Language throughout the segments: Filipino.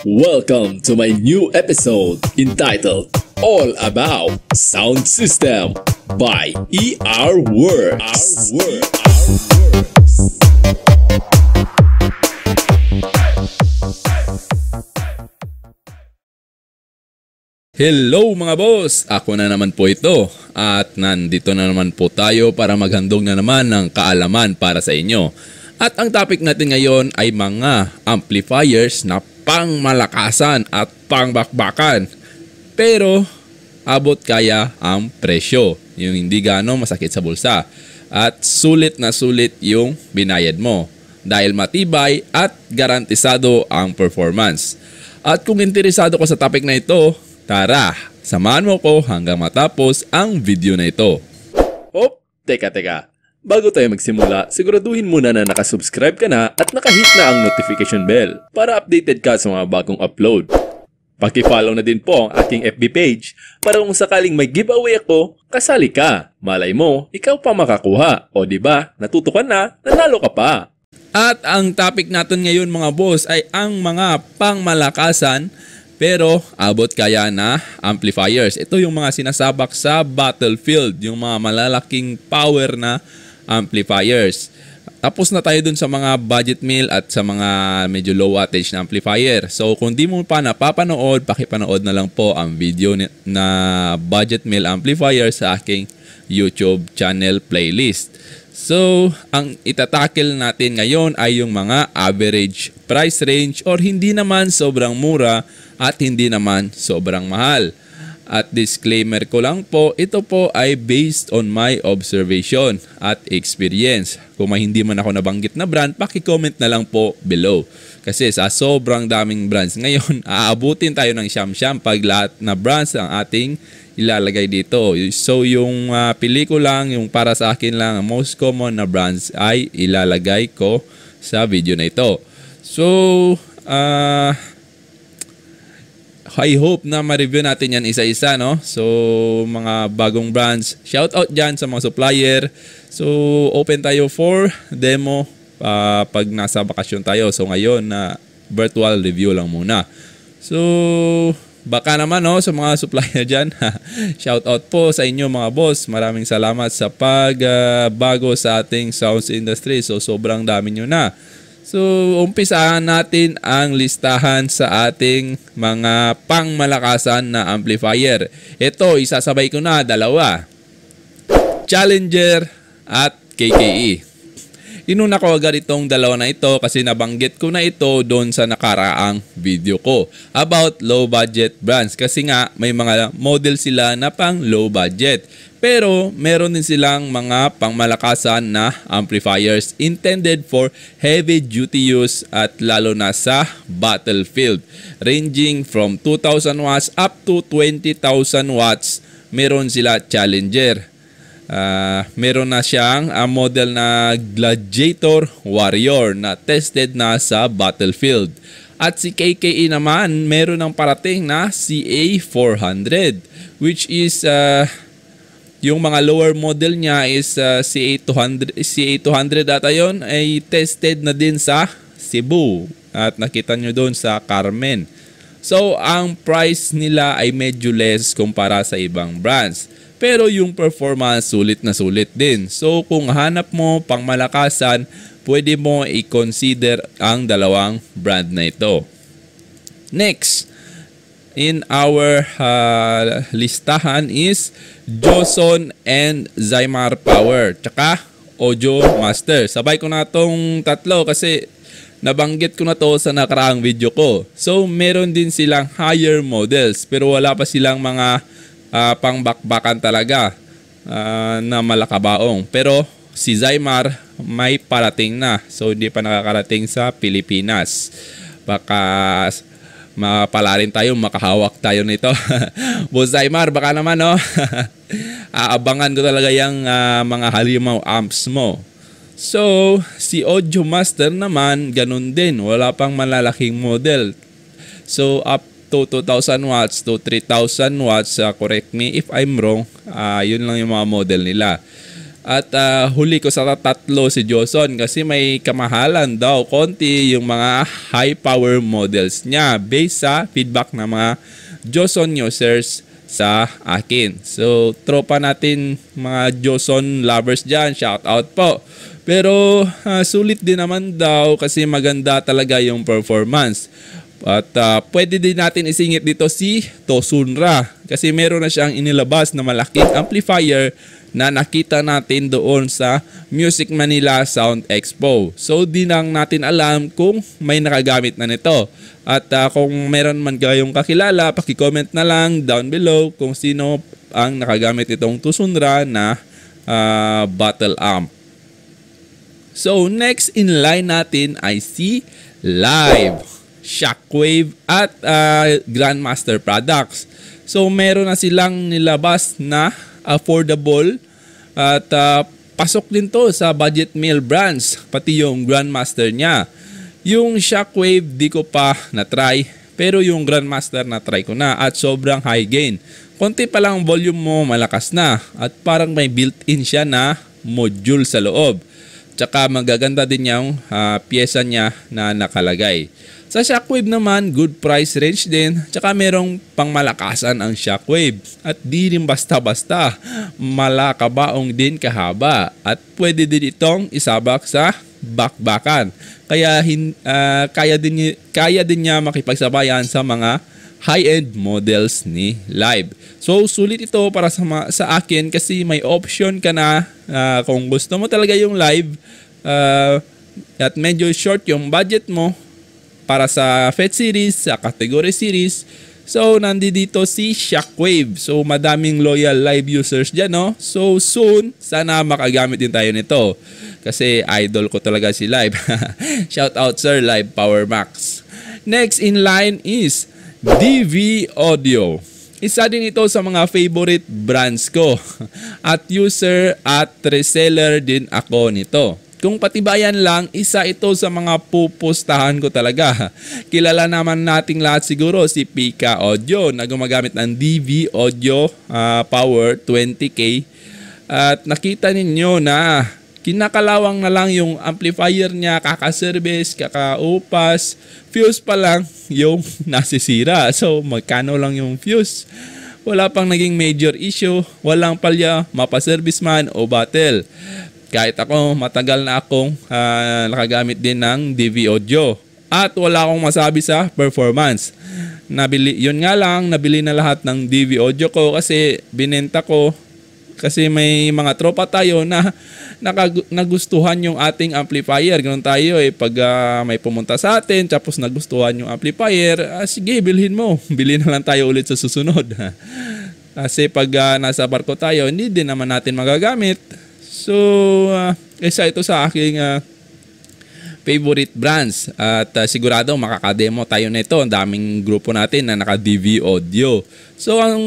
Welcome to my new episode entitled All About Sound System by ER Works. Hello mga boss! Ako na naman po ito at nandito na naman po tayo para maghandog na naman ng kaalaman para sa inyo. At ang topic natin ngayon ay mga amplifiers na pangmalakasan at pangbakbakan. Pero abot kaya ang presyo, yung hindi gano'ng masakit sa bulsa. At sulit na sulit yung binayad mo dahil matibay at garantisado ang performance. At kung interesado ka sa topic na ito, tara, samahan mo ko hanggang matapos ang video na ito. Teka. Bago tayo magsimula, siguraduhin muna na nakasubscribe ka na at nakahit na ang notification bell para updated ka sa mga bagong upload. Paki-follow na din po ang aking FB page para kung sakaling may giveaway ako, kasali ka. Malay mo, ikaw pa makakuha. O diba, natuto ka na, nanalo ka pa. At ang topic natin ngayon mga boss ay ang mga pangmalakasan pero abot kaya na amplifiers. Ito yung mga sinasabak sa battlefield, yung mga malalaking power na amplifiers. Tapos na tayo dun sa mga budget meal at sa mga medyo low wattage na amplifier. So kung di mo pa napapanood, pakipanood na lang po ang video na budget meal amplifier sa aking YouTube channel playlist. So ang itatackle natin ngayon ay yung mga average price range or hindi naman sobrang mura at hindi naman sobrang mahal. At disclaimer ko lang po, ito po ay based on my observation at experience. Kung may hindi man ako nabanggit na brand, paki-comment na lang po below. Kasi sa sobrang daming brands ngayon, aabutin tayo ng siyam-siyam pag lahat na brands ang ating ilalagay dito. So yung pili ko lang, yung para sa akin lang, most common na brands ay ilalagay ko sa video na ito. So, I hope na ma-review natin yan isa-isa, no? So, mga bagong brands, shout out dyan sa mga supplier. So, open tayo for demo pag nasa bakasyon tayo. So, ngayon na virtual review lang muna. So, baka naman, no, sa mga supplier dyan, shout out po sa inyo mga boss. Maraming salamat sa pagbago sa ating sounds industry. So, sobrang dami nyo na. So, umpisahan natin ang listahan sa ating mga pangmalakasan na amplifier. Ito, isasabay ko na, dalawa. Challenger at KKE. Inuna ko agad itong dalawa na ito kasi nabanggit ko na ito doon sa nakaraang video ko about low budget brands. Kasi nga, may mga model sila na pang low budget. Pero meron din silang mga pangmalakasan na amplifiers intended for heavy duty use at lalo na sa battlefield. Ranging from 2,000 watts up to 20,000 watts, meron sila Challenger. Meron na siyang model na Gladiator Warrior na tested na sa battlefield. At si KKE naman, meron ng parating na CA400 which is yung mga lower model niya is CA200 ata yun, ay tested na din sa Cebu. At nakita nyo doon sa Carmen. So, ang price nila ay medyo less kumpara sa ibang brands. Pero yung performance sulit na sulit din. So, kung hanap mo pang malakasan, pwede mo i-consider ang dalawang brand na ito. Next, in our listahan is Joson and Zymar Power, tsaka Audio Master. Sabay ko na itong tatlo kasi nabanggit ko na to sa nakaraang video ko. So, meron din silang higher models pero wala pa silang mga pangbakbakan talaga na malakabaong. Pero si Zymar may parating na. So, hindi pa nakakarating sa Pilipinas. Baka mapala rin tayo, makahawak tayo nito. Boss Zymar, baka naman, no? Aabangan ko talaga yung mga halimaw amps mo. So, si Audio Master naman, ganun din. Wala pang malalaking model. So, up to 2,000 watts to 3,000 watts. Correct me if I'm wrong. Yun lang yung mga model nila. At huli ko sa tatlo si Joson kasi may kamahalan daw konti yung mga high power models niya based sa feedback ng mga Joson users sa akin. So tropa natin mga Joson lovers dyan, shout out po. Pero sulit din naman daw kasi maganda talaga yung performance. At pwede din natin isingit dito si Tosunra kasi meron na siyang inilabas na malaking amplifier na nakita natin doon sa Music Manila Sound Expo. So di lang natin alam kung may nakagamit na nito. At kung meron man kayong kakilala, paki-comment na lang down below kung sino ang nakagamit itong Tosunra na battle amp. So next in line natin ay si Live, Shockwave at Grandmaster Products. So meron na silang nilabas na affordable at pasok din to sa budget meal brands, pati yung Grandmaster niya. Yung Shockwave di ko pa na-try, pero yung Grandmaster na-try ko na at sobrang high gain. Konti pa lang volume mo, malakas na at parang may built-in siya na module sa loob. Tsaka magaganda din yung pyesa niya na nakalagay. Sa Shockwave naman, good price range din. Tsaka merong pangmalakasan ang Shockwave. At di rin basta-basta. Malakabaong din kahaba. At pwede din itong isabak sa bakbakan. Kaya din niya makipagsabayan sa mga high-end models ni Live. So sulit ito para sa akin kasi may option ka na kung gusto mo talaga yung Live at medyo short yung budget mo para sa FET series, sa category series. So nandito si Shockwave. So madaming loyal Live users dyan, no? So soon, sana makagamit din tayo nito. Kasi idol ko talaga si Live. Shout out Sir Live Power Max. Next in line is DV Audio. Isa din ito sa mga favorite brands ko. At user at reseller din ako nito. Kung patibayan lang, isa ito sa mga pupustahan ko talaga. Kilala naman nating lahat siguro si Pika Audio na gumagamit ng DV Audio Power 20K. At nakita ninyo na kinakalawang na lang yung amplifier niya, kakaservice, kakaupas, fuse pa lang yung nasisira. So magkano lang yung fuse? Wala pang naging major issue, walang palya, mapaservice man o battle. Kahit ako, matagal na akong nakagamit din ng DV Audio. At wala akong masabi sa performance. Yun nga lang, nabili na lahat ng DV Audio ko kasi binenta ko. Kasi may mga tropa tayo na nagustuhan yung ating amplifier. Ganun tayo pag may pumunta sa atin tapos nagustuhan yung amplifier, sige, bilhin mo. Bili na lang tayo ulit sa susunod. Kasi pag nasa barko tayo, hindi din naman natin magagamit. So, isa ito sa aking favorite brands. At sigurado makakademo tayo nito. Ang daming grupo natin na naka-DV Audio. So, ang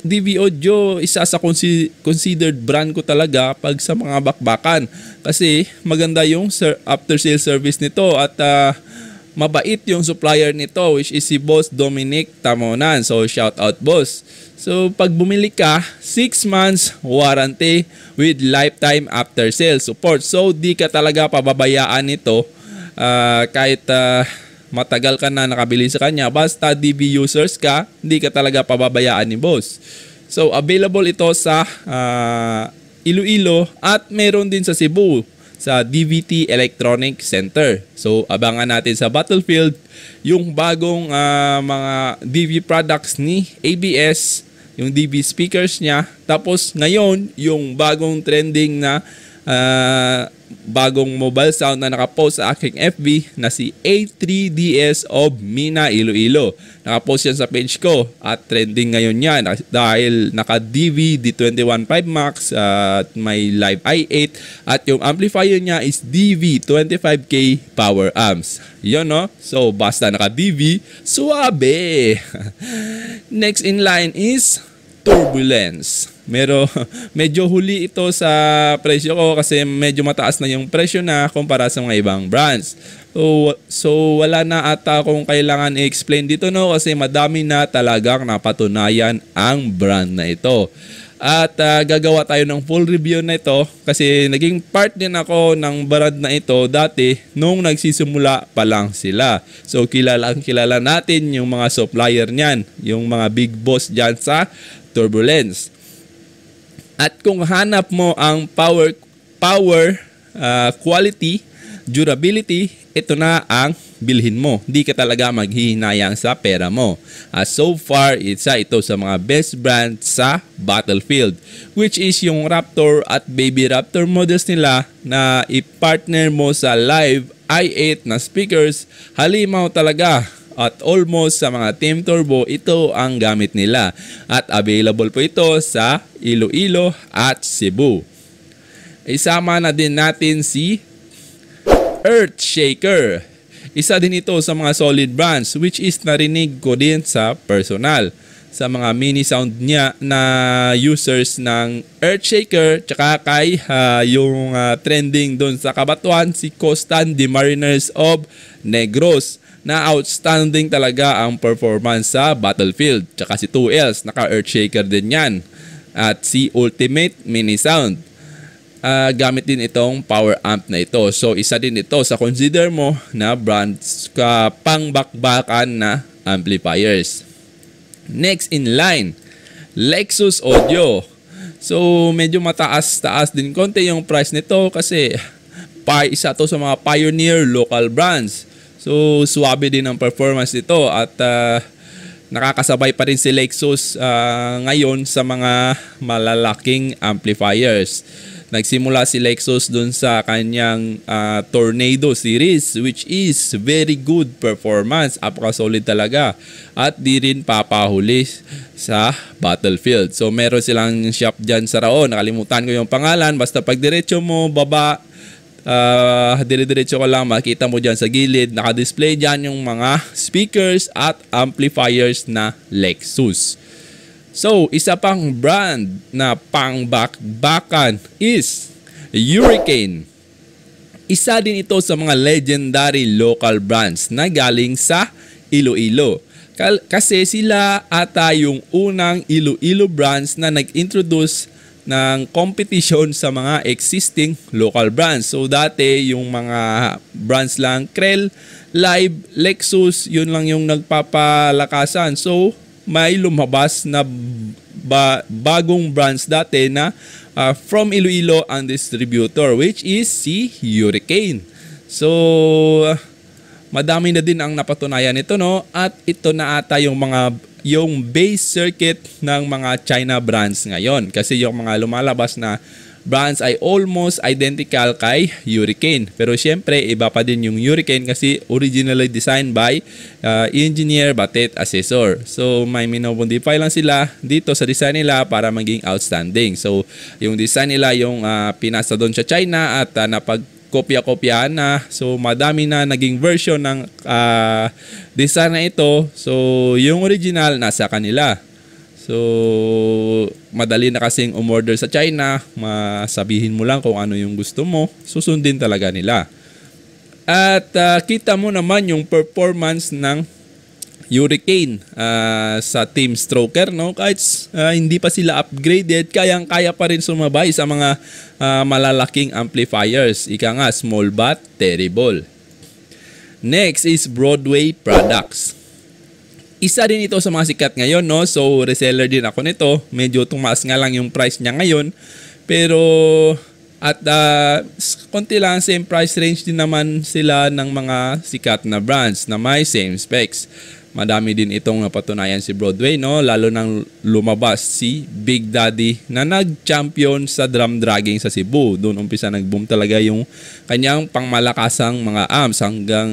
DV Audio, isa sa considered brand ko talaga pag sa mga bakbakan. Kasi maganda yung after sale service nito at mabait yung supplier nito which is si Boss Dominic Tamonan. So shout out boss. So pag bumili ka, 6 months warranty with lifetime after sale support. So di ka talaga pababayaan nito kahit matagal ka na nakabili sa kanya. Basta DV users ka, hindi ka talaga pababayaan ni boss. So available ito sa Iloilo at meron din sa Cebu sa DVT Electronic Center. So abangan natin sa Battlefield yung bagong mga DV products ni ABS, yung DV speakers niya. Tapos ngayon yung bagong trending na bagong mobile sound na nakapost sa aking FB na si A3DS of Mina Iloilo. Nakapost yan sa page ko at trending ngayon yan dahil naka-DV D21 5 Max at may live i8 at yung amplifier niya is DV 25K power amps. Yun, no? So basta naka-DV, suabe! Next in line is Turbulence. Medyo huli ito sa presyo ko kasi medyo mataas na yung presyo na kumpara sa mga ibang brands. So wala na ata akong kailangan i-explain dito, no, kasi madami na talagang napatunayan ang brand na ito. At gagawa tayo ng full review na ito kasi naging part din ako ng brand na ito dati nung nagsisimula pa lang sila. So kilala natin yung mga supplier niyan, yung mga big boss dyan sa Turbulence. At kung hanap mo ang power, quality, durability, ito na ang bilhin mo. Hindi ka talaga maghihinayang sa pera mo. So far, isa ito sa mga best brand sa Battlefield, which is yung Raptor at Baby Raptor models nila na i-partner mo sa live i8 na speakers. Halimaw talaga. At almost sa mga Team Turbo, ito ang gamit nila. At available po ito sa Iloilo at Cebu. Isama na din natin si Earthshaker. Isa din ito sa mga solid brands which is narinig ko din sa personal. Sa mga mini sound niya na users ng Earthshaker tsaka kay yung trending doon sa Kabatuan, si Costan de Mariners of Negros, na outstanding talaga ang performance sa Battlefield. Tsaka si 2Els, naka-Earthshaker din yan. At si Ultimate Mini Sound. Gamit din itong power amp na ito. So isa din ito sa consider mo na brands pangbakbakan na amplifiers. Next in line, Lexus Audio. So medyo mataas-taas din konti yung price nito kasi isa to sa mga pioneer local brands. So swabe din ang performance nito at nakakasabay pa rin si Lexus ngayon sa mga malalaking amplifiers. Nagsimula si Lexus dun sa kanyang Tornado series which is very good performance. Apaka-solid talaga. At di rin papahuli sa Battlefield. So meron silang shop dyan sa Raon. Nakalimutan ko yung pangalan. Basta pag diretso mo, baba, dire-diretso ko lang, makita mo dyan sa gilid. Naka-display dyan yung mga speakers at amplifiers na Lexus. So, isa pang brand na pangbakbakan is Hurricane. Isa din ito sa mga legendary local brands na galing sa Iloilo. Kasi sila ata yung unang Iloilo brands na nag-introduce ng competition sa mga existing local brands. So, dati yung mga brands lang, Krell, Live, Lexus, yun lang yung nagpapalakasan. So, may lumabas na bagong brands dati na from Iloilo ang distributor which is si Hurricane. So madami na din ang napatunayan nito, no, at ito na ata yung base circuit ng mga China brands ngayon kasi yung mga lumalabas na brands ay almost identical kay Hurricane. Pero syempre, iba pa din yung Hurricane kasi originally designed by engineer Batet Assessor. So, may minomodify lang sila dito sa design nila para maging outstanding. So, yung design nila yung pinasa doon sa China at napagkopya-kopyahan na. So, madami na naging version ng design na ito. So, yung original nasa kanila. So, madali na kasing umorder sa China. Masabihin mo lang kung ano yung gusto mo. Susundin talaga nila. At kita mo naman yung performance ng Hurricane sa Team Stroker, no? Kahit hindi pa sila upgraded, kayang-kaya pa rin sumabay sa mga malalaking amplifiers. Ika nga, small but terrible. Next is Broadway Products. Isa din ito sa mga sikat ngayon, no? So, reseller din ako nito. Medyo tumaas nga lang yung price niya ngayon. Pero, at konti lang, same price range din naman sila ng mga sikat na brands na may same specs. Madami din itong napatunayan si Broadway, no? Lalo nang lumabas si Big Daddy na nag-champion sa drum dragging sa Cebu. Doon umpisa nag-boom talaga yung kanyang pangmalakasang mga amps hanggang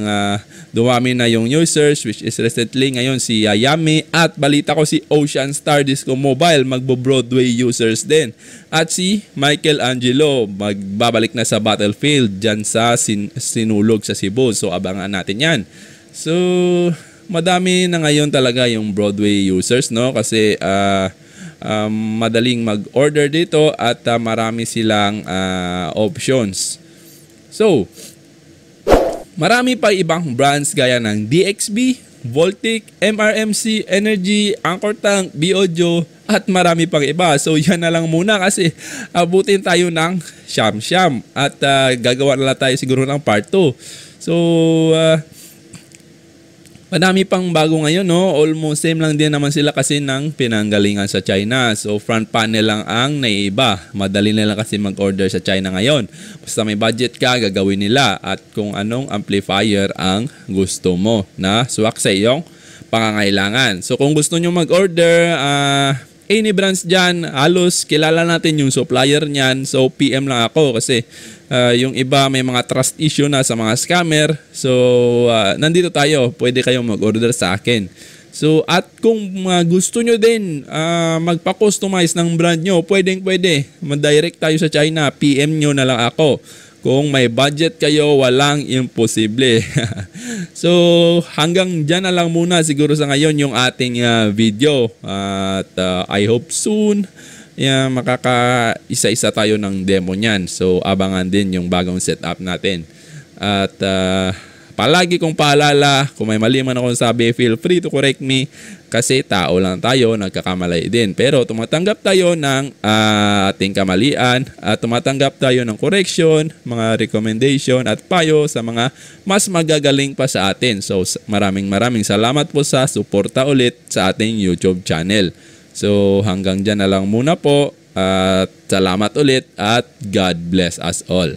dumami na yung users, which is recently ngayon si Yami, at balita ko si Ocean Star Disco Mobile magbo-Broadway users din. At si Michael Angelo magbabalik na sa Battlefield dyan sa Sinulog sa Cebu. So abangan natin yan. So madami na ngayon talaga yung Broadway users, no? Kasi madaling mag-order dito at marami silang options. So, marami pa ibang brands gaya ng DXB, Voltic, MRMC, Energy, Anchor Tank, Biojo, at marami pang iba. So yan na lang muna kasi abutin tayo ng siyam-siyam at gagawa na lang tayo siguro ng part 2. So madami pang bago ngayon, no? Almost same lang din naman sila kasi ng pinanggalingan sa China. So front panel lang ang naiiba. Madali na lang kasi mag-order sa China ngayon. Basta may budget ka, gagawin nila at kung anong amplifier ang gusto mo na swak sa iyong pangangailangan. So kung gusto nyo mag-order, any brands dyan, halos kilala natin yung supplier niyan. So PM lang ako kasi yung iba may mga trust issue na sa mga scammer. So nandito tayo, pwede kayong mag-order sa akin. So at kung gusto nyo din magpa-customize ng brand nyo, pwede. Mag-direct tayo sa China, PM nyo na lang ako. Kung may budget kayo, walang imposible. So hanggang dyan na lang muna siguro sa ngayon yung ating video. At I hope soon makaka-isa-isa tayo ng demo niyan. So abangan din yung bagong setup natin. At palagi kong paalala, kung may mali man akong sabi, feel free to correct me kasi tao lang tayo, nagkakamali din. Pero tumatanggap tayo ng ating kamalian at tumatanggap tayo ng correction, mga recommendation at payo sa mga mas magagaling pa sa atin. So maraming salamat po sa suporta ulit sa ating YouTube channel. So hanggang dyan na lang muna po at salamat ulit at God bless us all.